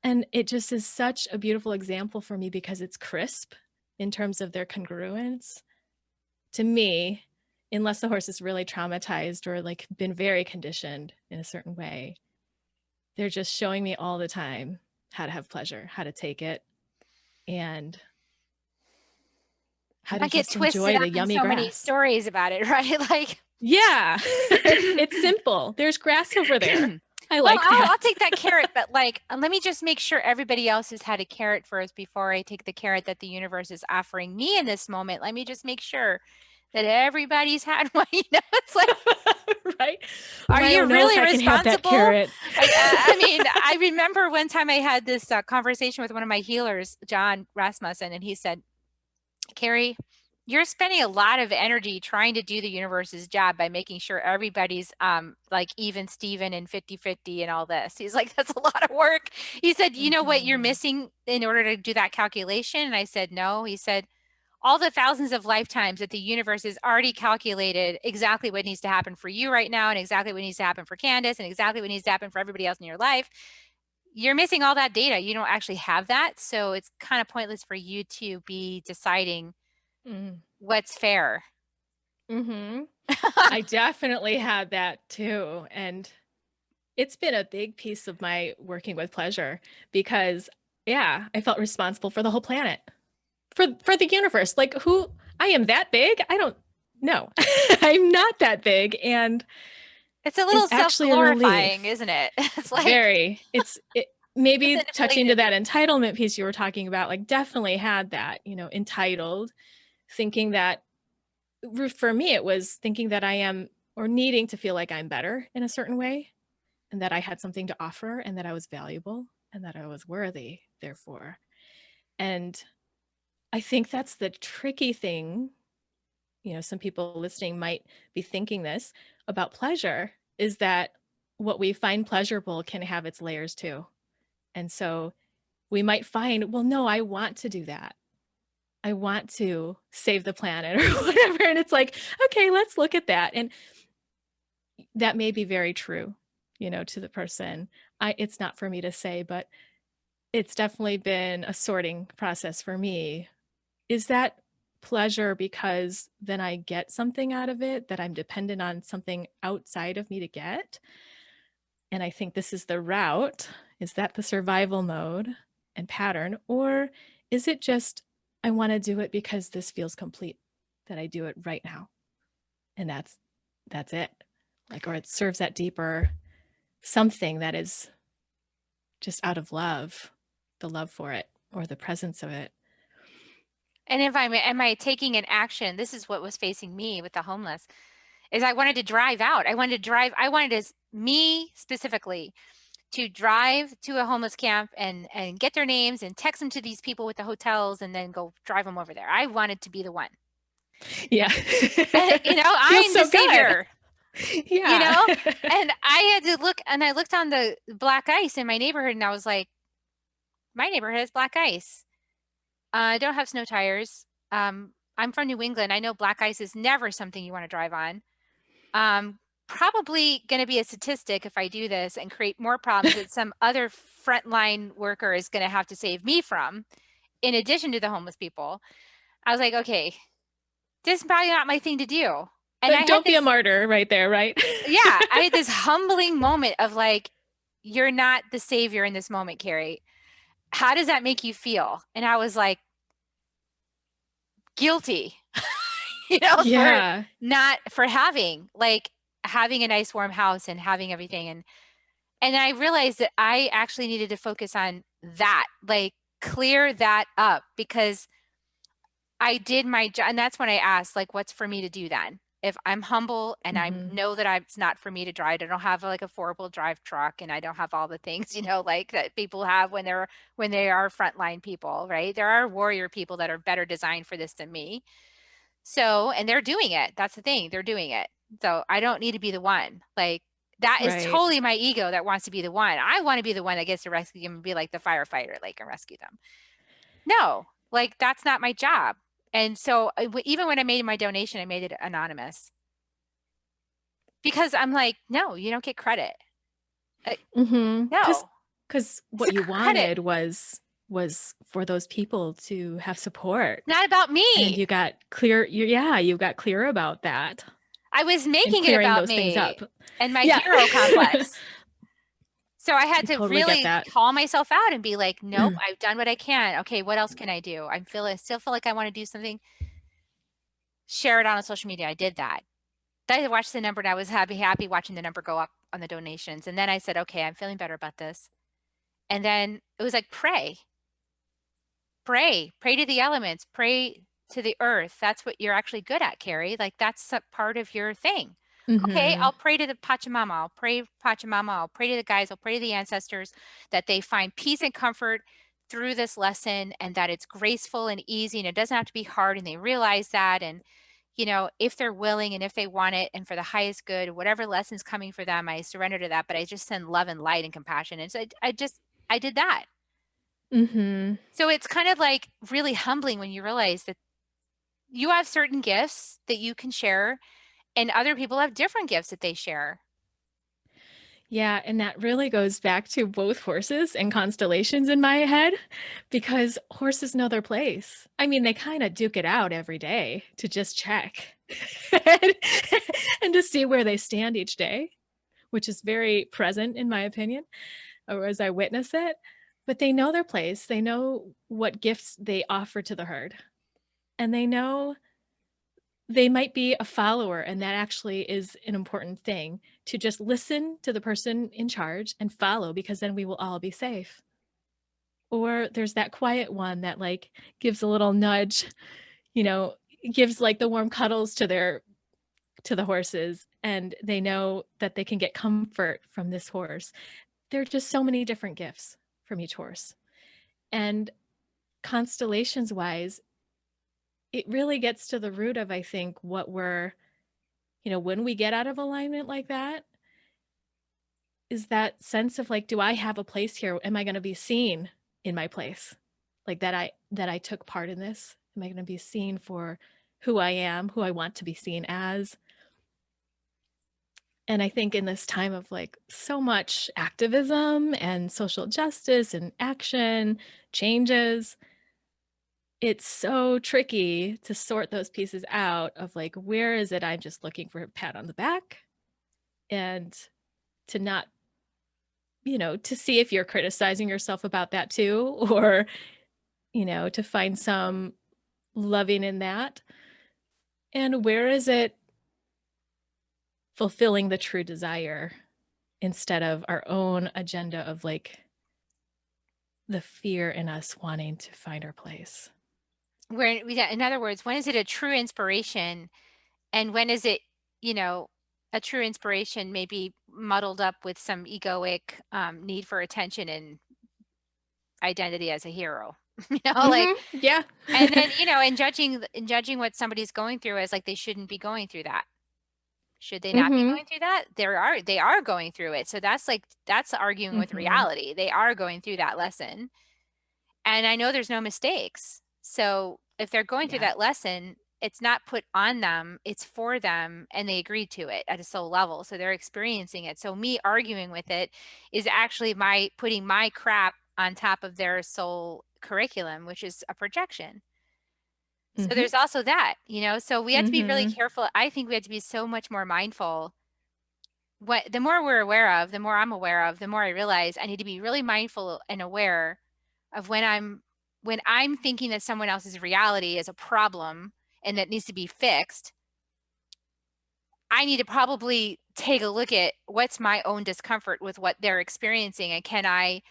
And it just is such a beautiful example for me because it's crisp in terms of their congruence. To me, unless the horse is really traumatized or like been very conditioned in a certain way, they're just showing me all the time how to have pleasure, how to take it, and how to Not get just twisted enjoy up the in yummy so many grass. stories about it, right? Like, Yeah, it's simple. There's grass over there. I well, like I'll that. take that carrot, but like, let me just make sure everybody else has had a carrot first before I take the carrot that the universe is offering me in this moment. Let me just make sure that everybody's had one. It's like, Right? are Well, I you don't know if really I can have that responsible? carrot. I mean, I remember one time I had this conversation with one of my healers, John Rasmussen, and he said, Carrie, you're spending a lot of energy trying to do the universe's job by making sure everybody's like even Steven and 50-50 and all this. He's like, that's a lot of work. He said, you know what you're Mhm. missing in order to do that calculation? And I said, no. He said, all the thousands of lifetimes that the universe has already calculated exactly what needs to happen for you right now and exactly what needs to happen for Candice and exactly what needs to happen for everybody else in your life. you're missing all that data. You don't actually have that. So it's kind of pointless for you to be deciding Mm. what's fair. Mhm. I definitely had that too, and it's been a big piece of my working with pleasure because, yeah, I felt responsible for the whole planet, for the universe. Like, who I am that big? I don't know. I'm not that big, and It's a little it's actually a self-glorifying, relief. isn't it? It's like Very. It it's maybe touching to that inflated. entitlement piece you were talking about, like, definitely had that, entitled, thinking that for me, it was thinking that I am or needing to feel like I'm better in a certain way, and that I had something to offer, and that I was valuable, and that I was worthy, therefore. And I think that's the tricky thing. Some people listening might be thinking this about pleasure is that what we find pleasurable can have its layers too. And so we might find, well, no, I want to do that. I want to save the planet or whatever. And it's like, okay, let's look at that. And that may be very true, to the person. It's not for me to say, but it's definitely been a sorting process for me. Is that pleasure because then I get something out of it that I'm dependent on something outside of me to get? And I think this is the route. Is that the survival mode and pattern? Or is it just, I want to do it because this feels complete, that I do it right now? And that's it. Like, or it serves that deeper something that is just out of love, the love for it or the presence of it. And if am I taking an action? This is what was facing me with the homeless, is I wanted to drive out. I wanted me specifically to drive to a homeless camp and get their names and text them to these people with the hotels and then go drive them over there. I wanted to be the one. Yeah. Feels I'm the so good. savior, you Yeah. know? And I had to look and I looked on the black ice in my neighborhood and I was like, my neighborhood has black ice. I don't have snow tires. I'm from New England. I know black ice is never something you want to drive on. Um, Probably going to be a statistic if I do this and create more problems that some other frontline worker is going to have to save me from, in addition to the homeless people. I was like, okay, this is probably not my thing to do. And I had Don't be a this, martyr right there, right? yeah, I had this humbling moment of like, you're not the savior in this moment, Carrie. How does that make you feel? And I was like, guilty, for Yeah. not for having a nice warm house and having everything. And I realized that I actually needed to focus on that, like clear that up because I did my job. And that's when I asked, like, what's for me to do then? If I'm humble and I Mhm. know that it's not for me to drive, I don't have like a 4-wheel drive truck and I don't have all the things, like that people have when they are frontline people, right? There are warrior people that are better designed for this than me. So, and they're doing it. That's the thing. They're doing it. So I don't need to be the one. Like that is Right. totally my ego that wants to be the one. I want to be the one that gets to rescue them and be like the firefighter, like and rescue them. No, like that's not my job. And so even when I made my donation, I made it anonymous because I'm like, no, you don't get credit. Uh, Mhm. Because no, because it's what a you credit. wanted was for those people to have support, It's not about and me. you got clear about that I was and making it clearing about those things me up. and my Yeah. hero complex. So I had I to totally get really that. call myself out and be like, nope, I've done what I can. Okay, what else can I do? Still feel like I want to do something. Share it on social media. I did that. Then I watched the number and I was happy watching the number go up on the donations. And then I said, okay, I'm feeling better about this. And then it was like, pray to the elements, pray to the earth. That's what you're actually good at, Carrie. Like that's a part of your thing. Okay, Mhm. I'll pray to the Pachamama. I'll pray to the guys. I'll pray to the ancestors that they find peace and comfort through this lesson and that it's graceful and easy and it doesn't have to be hard and they realize that. And, if they're willing and if they want it and for the highest good, whatever lesson's coming for them, I surrender to that. But I just send love and light and compassion. And so I did that. Mhm. So it's kind of like really humbling when you realize that you have certain gifts that you can share and other people have different gifts that they share. Yeah, and that really goes back to both horses and constellations in my head because horses know their place. I mean, they kind of duke it out every day to just check and, and to see where they stand each day, which is very present in my opinion, or as I witness it. But they know their place. They know what gifts they offer to the herd. And they know they might be a follower, and that actually is an important thing to just listen to the person in charge and follow because then we will all be safe. Or there's that quiet one that like gives a little nudge, you know, gives like the warm cuddles to the horses and they know that they can get comfort from this horse. There are just so many different gifts from each horse. And constellations wise, it really gets to the root of I think what we're, when we get out of alignment like that, is that sense of like, do I have a place here? Am I going to be seen in my place? Like that I took part in this? Am I going to be seen for who I am, who I want to be seen as? And I think in this time of like so much activism and social justice and action changes, it's so tricky to sort those pieces out of like, where is it I'm just looking for a pat on the back and to not, to see if you're criticizing yourself about that too, or, to find some loving in that. And where is it fulfilling the true desire instead of our own agenda of like the fear in us wanting to find our place? Where, yeah, in other words, when is it a true inspiration and when is it, you know, a true inspiration maybe muddled up with some egoic need for attention and identity as a hero, like, Mhm. Yeah. and then, and judging what somebody's going through as like they shouldn't be going through that. Should they not be Mhm. going through that? They are going through it. So that's arguing with Mhm. reality. They are going through that lesson. And I know there's no mistakes. So if they're going through Yeah. that lesson, it's not put on them, it's for them, and they agreed to it at a soul level. So they're experiencing it. So me arguing with it is actually my putting my crap on top of their soul curriculum, which is a projection. So Mhm. there's also that, so we have to be really Mhm. careful. I think we have to be so much more mindful. What the more we're aware of, the more I'm aware of, the more I realize I need to be really mindful and aware of when I'm thinking that someone else's reality is a problem and that needs to be fixed. I need to probably take a look at what's my own discomfort with what they're experiencing and can I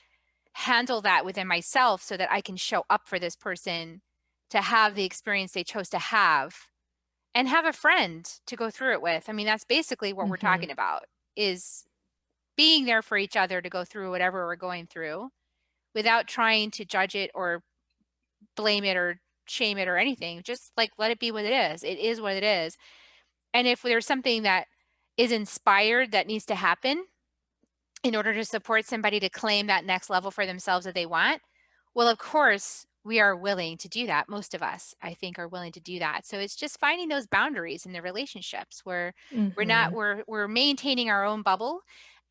handle that within myself so that I can show up for this person to have the experience they chose to have and have a friend to go through it with. I mean, that's basically what we're Mhm. talking about is being there for each other to go through whatever we're going through without trying to judge it or blame it or shame it or anything. Just like let it be what it is. It is what it is. And if there's something that is inspired that needs to happen in order to support somebody to claim that next level for themselves that they want, well, of course, we are willing to do that. Most of us, I think, are willing to do that. So it's just finding those boundaries in the relationships where we're not Mhm. we're maintaining our own bubble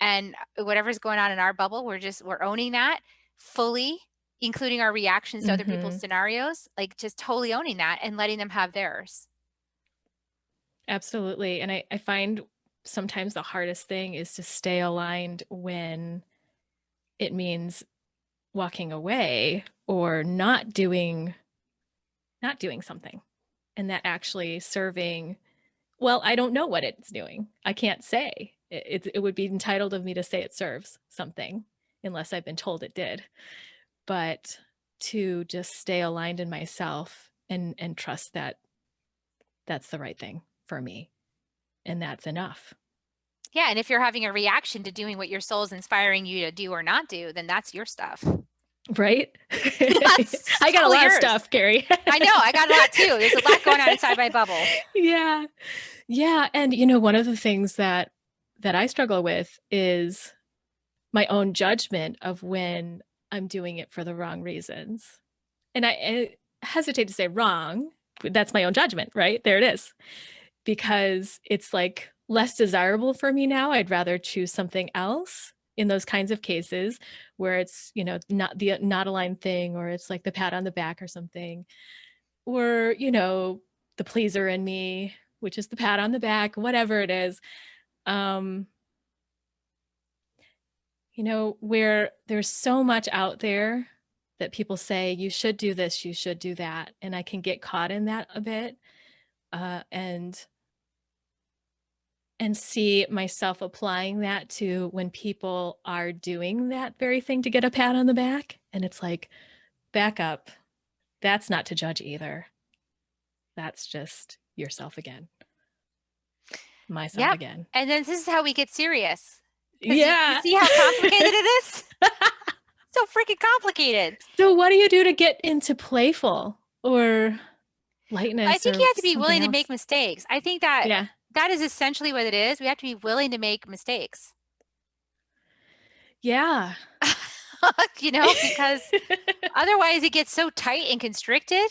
and whatever's going on in our bubble, we're owning that fully, including our reactions to other people's Mhm. scenarios, like just totally owning that and letting them have theirs. Absolutely. And I find sometimes the hardest thing is to stay aligned when it means walking away or not doing something and that actually serving. Well, I don't know what it's doing. I can't say. It would be entitled of me to say it serves something unless I've been told it did. But to just stay aligned in myself and trust that that's the right thing for me and that's enough. Yeah, and if you're having a reaction to doing what your soul's inspiring you to do or not do, then that's your stuff. Right? That's I got a totally lot of yours. stuff, Carrie. I know, I got a lot too. There's a lot going on inside my bubble. Yeah. Yeah, and one of the things that I struggle with is my own judgment of when I'm doing it for the wrong reasons. And I hesitate to say wrong, but that's my own judgment, right? There it is. Because it's like less desirable for me now. I'd rather choose something else in those kinds of cases where it's, not the not aligned thing, or it's like the pat on the back or something, or, the pleaser in me, which is the pat on the back, whatever it is. Um, where there's so much out there that people say, you should do this, you should do that. And I can get caught in that a bit, and see myself applying that to when people are doing that very thing to get a pat on the back. And it's like, back up. That's not to judge either. That's just yourself again. Myself Yep. again. And then this is how we get serious. Because you Yeah. see how complicated it is? So freaking complicated. So what do you do to get into playful or I lightness think you or have to be something willing to else? make mistakes. I think that Yeah. that is essentially what it is. We have to be willing to make mistakes. Yeah. Because otherwise it gets so tight and constricted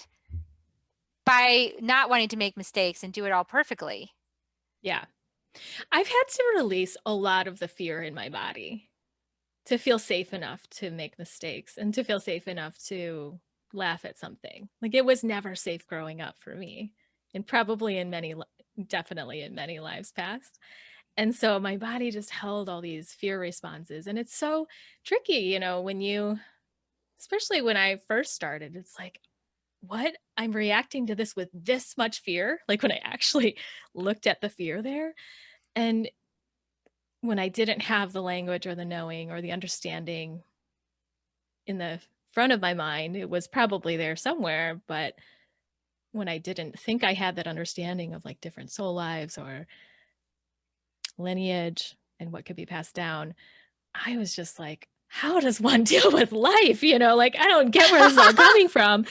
by not wanting to make mistakes and do it all perfectly. Yeah. I've had to release a lot of the fear in my body to feel safe enough to make mistakes and to feel safe enough to laugh at something. Like, it was never safe growing up for me, and probably definitely in many lives past. And so my body just held all these fear responses. And it's so tricky, especially when I first started, it's like, what? I'm reacting to this with this much fear. Like, when I actually looked at the fear there. And when I didn't have the language or the knowing or the understanding in the front of my mind, it was probably there somewhere. But when I didn't think I had that understanding of like different soul lives or lineage and what could be passed down, I was just like, how does one deal with life? Like, I don't get where this is all coming from.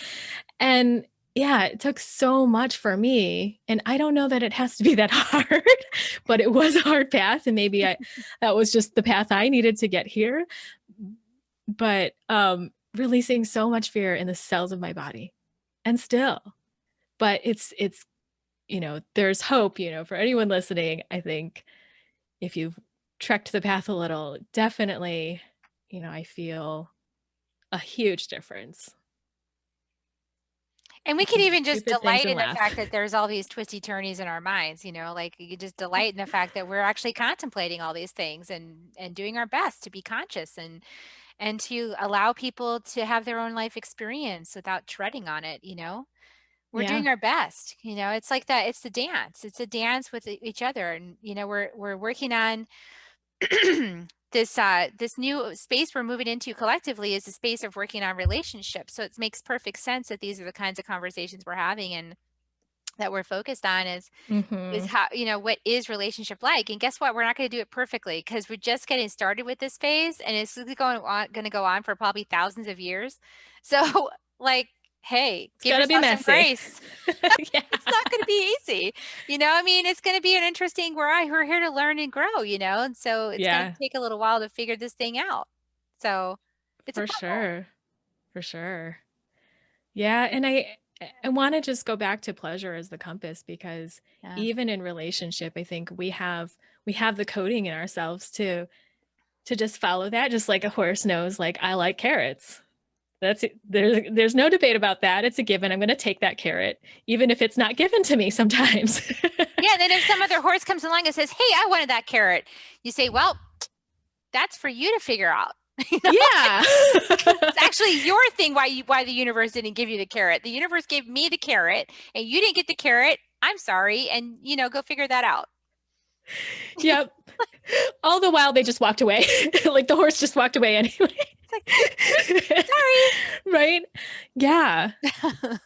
And yeah, it took so much for me. And I don't know that it has to be that hard, but it was a hard path. And maybe that was just the path I needed to get here. But releasing so much fear in the cells of my body. And still, but it's there's hope, for anyone listening. I think if you've trekked the path a little, definitely, I feel a huge difference. And we You could can do even just stupid things delight and in the laugh. fact that there's all these twisty turnies in our minds, like you could just delight in the fact that we're actually contemplating all these things and doing our best to be conscious and to allow people to have their own life experience without treading on it. We're Yeah. doing our best. It's like that. It's the dance. It's a dance with each other. And, we're working on this new space we're moving into collectively is a space of working on relationships. So it makes perfect sense that these are the kinds of conversations we're having and that we're focused on is Mhm. how, what is relationship like? And guess what? We're not going to do it perfectly because we're just getting started with this phase and it's going to go on for probably thousands of years. So like, hey, It's give gotta be yourself some messy. grace. Yeah. It's not going to be easy. I mean, it's going to be an interesting, we're here to learn and grow. And so it's going to Yeah, take a little while to figure this thing out. So it's a for puzzle. sure. For sure. Yeah, and I wanna just go back to pleasure as the compass, because Yeah. even in relationship, I think we have the coding in ourselves to just follow that, just like a horse knows, like, I like carrots. That's it. There's no debate about that. It's a given. I'm gonna take that carrot, even if it's not given to me sometimes. Yeah. And then if some other horse comes along and says, hey, I wanted that carrot, you say, well, that's for you to figure out. you know, Yeah. it's actually your thing why the universe didn't give you the carrot. The universe gave me the carrot and you didn't get the carrot. I'm sorry. And go figure that out. Yep. All the while they just walked away. Like, the horse just walked away anyway. It's like, sorry. Right? Yeah,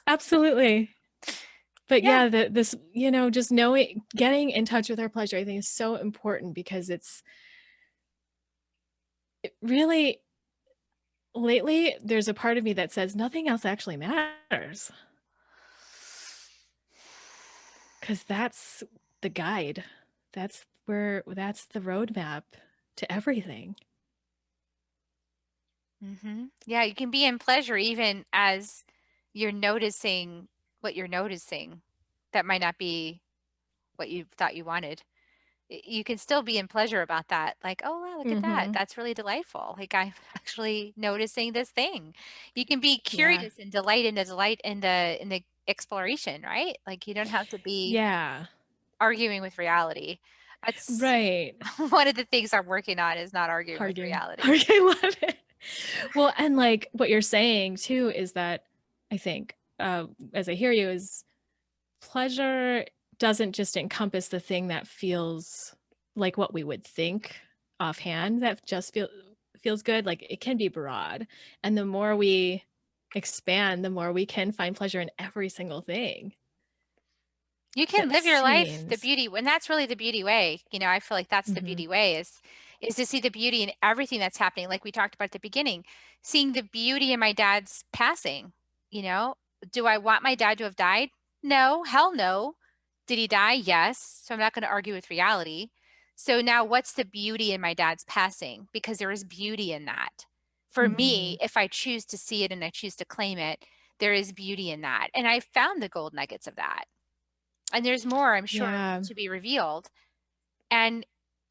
absolutely. But Yeah. yeah, this, just knowing, getting in touch with our pleasure, I think is so important, because it really, lately, there's a part of me that says nothing else actually matters, because that's the guide. That's the roadmap to everything. Yeah, you can be in pleasure even as you're noticing what you're noticing that might not be what you thought you wanted. You can still be in pleasure about that. Like, oh, wow, look at that. Mhm. That's really delightful. Like, I'm actually noticing this thing. You can be Yeah. curious and delight in the exploration, right? Like, you don't have to be Yeah. arguing with reality. That's Right. one of the things I'm working on is not arguing with Arguing. reality. I love it. Well, and, like, what you're saying too is that I think, as I hear you, is pleasure doesn't just encompass the thing that feels like what we would think offhand that just feels good, like, it can be broad, and the more we expand, the more we can find pleasure in every single thing You can that live your life the seems beauty and that's really the beauty way. I feel like that's the Mhm. beauty way is to see the beauty in everything that's happening, like we talked about at the beginning, seeing the beauty in my dad's passing, you know? Do I want my dad to have died? No, hell no. Did he die? Yes. So I'm not going to argue with reality. So now what's the beauty in my dad's passing? Because there is beauty in that. For me, Mhm. if I choose to see it and I choose to claim it, there is beauty in that. And I found the gold nuggets of that, and there's more, I'm sure, Yeah. to be revealed. And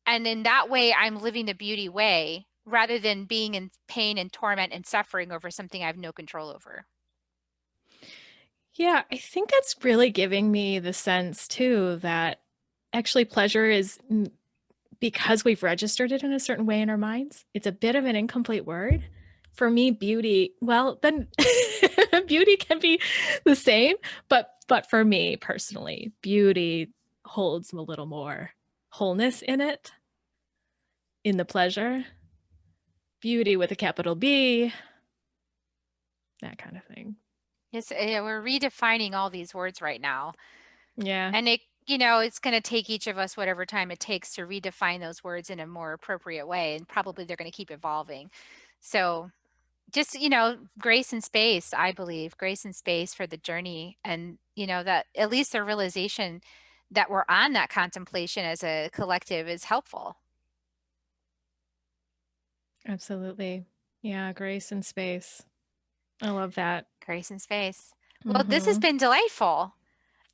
in that way I'm living the beauty way rather than being in pain and torment and suffering over something I have no control over. Yeah, I think that's really giving me the sense too that actually pleasure is because we've registered it in a certain way in our minds. It's a bit of an incomplete word. For me, beauty, well, then beauty can be the same, but for me personally, beauty holds a little more wholeness in it, in the pleasure. Beauty with a capital B, that kind of thing. It's we're redefining all these words right now, Yeah, and it's going to take each of us whatever time it takes to redefine those words in a more appropriate way, and probably they're going to keep evolving. So just grace and space, I believe, grace and space for the journey, and that at least the realization that we're on that contemplation as a collective is helpful. absolutely. Yeah, grace and space. I love that. Grace and space. Well, this has Mhm. been delightful,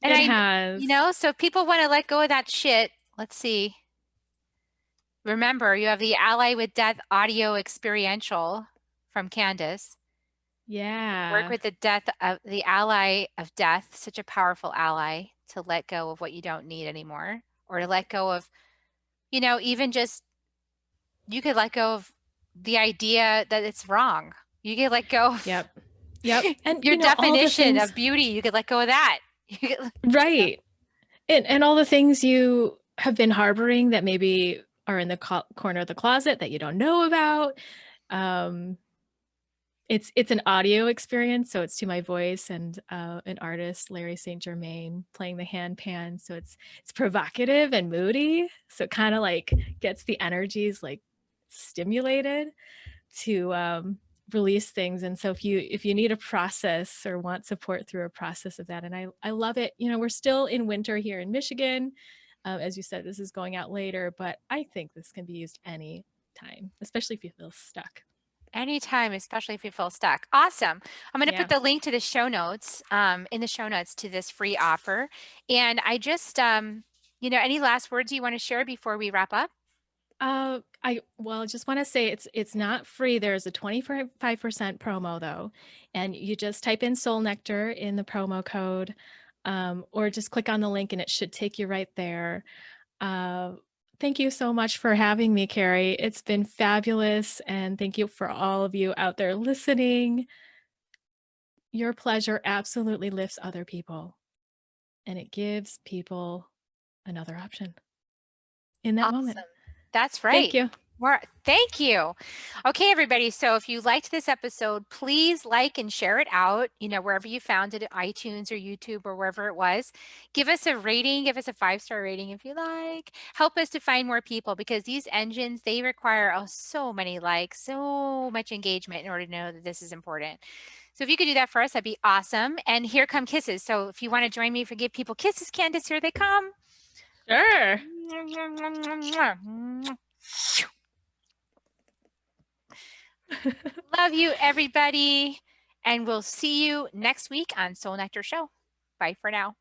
and It has. so if people want to let go of that shit, let's see, remember you have the ally with death audio experiential from Candice. Work Yeah. with the ally of death, such a powerful ally to let go of what you don't need anymore, or to let go of, even just you could let go of the idea that it's wrong. You could let go of Yep. Yep. And, your all the definition things of beauty. You could let go of that. You could, right. And all the things you have been harboring that maybe are in the corner of the closet that you don't know about. Um, it's an audio experience, so it's to my voice and, an artist, Larry Saint Germain, playing the handpan, so it's provocative and moody, so it kinda, like, gets the energies, like, stimulated to, release things, and so if you need a process or want support through a process of that, and I love it, we're still in winter here in Michigan, as you said, this is going out later, but I think this can be used any time, especially if you feel stuck. anytime, especially if you feel stuck. Awesome. I'm going to put Yeah. the link to the show notes, in the show notes to this free offer. And I just, any last words you want to share before we wrap up? I just wanna say it's not free, there's a 25% promo, though, and you just type in Soul Nectar in the promo code, or just click on the link and it should take you right there. Uh, Thank you so much for having me, Carrie. It's been fabulous, and thank you for all of you out there listening. Your pleasure absolutely lifts other people, and it gives people another option in that moment. Awesome. That's Thank right. you. Thank you. Okay, everybody. So if you liked this episode, please like and share it out, wherever you found it, iTunes or YouTube or wherever it was. Give us a rating, give us a 5-star rating if you like. Help us to find more people, because these engines, they require so many likes, so much engagement in order to know that this is important. So if you could do that for us, that'd be awesome. And here come kisses. So if you want to join me for Give People Kisses, Candice, here they come. Sure. Love you, everybody. And we'll see you next week on Soul Nectar Show. Bye for now.